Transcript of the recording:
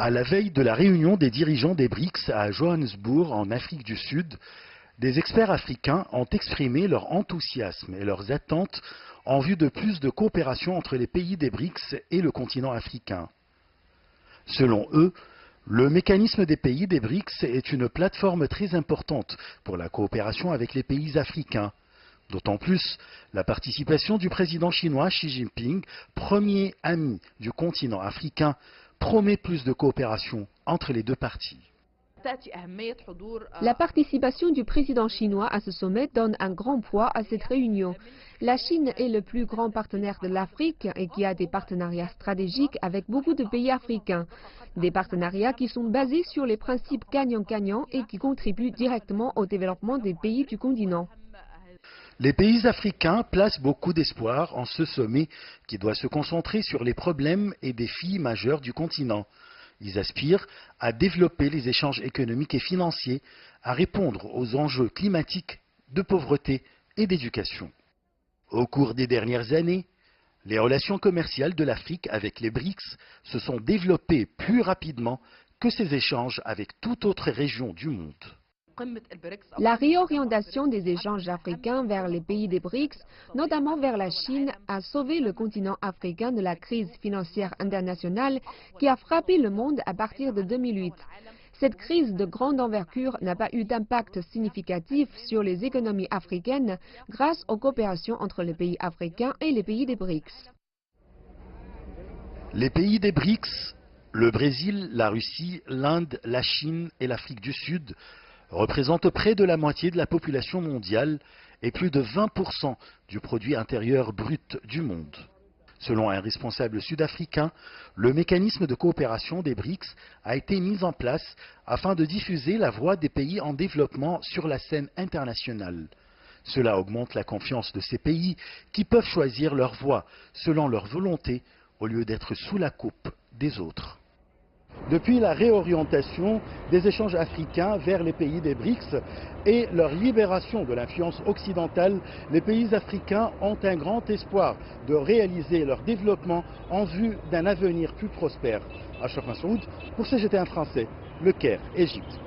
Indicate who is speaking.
Speaker 1: À la veille de la réunion des dirigeants des BRICS à Johannesburg, en Afrique du Sud, des experts africains ont exprimé leur enthousiasme et leurs attentes en vue de plus de coopération entre les pays des BRICS et le continent africain. Selon eux, le mécanisme des pays des BRICS est une plateforme très importante pour la coopération avec les pays africains. D'autant plus, la participation du président chinois Xi Jinping, premier ami du continent africain, promet plus de coopération entre les deux parties.
Speaker 2: La participation du président chinois à ce sommet donne un grand poids à cette réunion. La Chine est le plus grand partenaire de l'Afrique et qui a des partenariats stratégiques avec beaucoup de pays africains. Des partenariats qui sont basés sur les principes gagnant-gagnant et qui contribuent directement au développement des pays du continent.
Speaker 1: Les pays africains placent beaucoup d'espoir en ce sommet qui doit se concentrer sur les problèmes et défis majeurs du continent. Ils aspirent à développer les échanges économiques et financiers, à répondre aux enjeux climatiques, de pauvreté et d'éducation. Au cours des dernières années, les relations commerciales de l'Afrique avec les BRICS se sont développées plus rapidement que ces échanges avec toute autre région du monde.
Speaker 2: La réorientation des échanges africains vers les pays des BRICS, notamment vers la Chine, a sauvé le continent africain de la crise financière internationale qui a frappé le monde à partir de 2008. Cette crise de grande envergure n'a pas eu d'impact significatif sur les économies africaines grâce aux coopérations entre les pays africains et les pays des BRICS.
Speaker 1: Les pays des BRICS, le Brésil, la Russie, l'Inde, la Chine et l'Afrique du Sud, représentent près de la moitié de la population mondiale et plus de 20% du produit intérieur brut du monde. Selon un responsable sud-africain, le mécanisme de coopération des BRICS a été mis en place afin de diffuser la voix des pays en développement sur la scène internationale. Cela augmente la confiance de ces pays qui peuvent choisir leur voie selon leur volonté au lieu d'être sous la coupe des autres. Depuis la réorientation des échanges africains vers les pays des BRICS et leur libération de l'influence occidentale, les pays africains ont un grand espoir de réaliser leur développement en vue d'un avenir plus prospère. Achraf Massoud pour CGTN français, Le Caire, Égypte.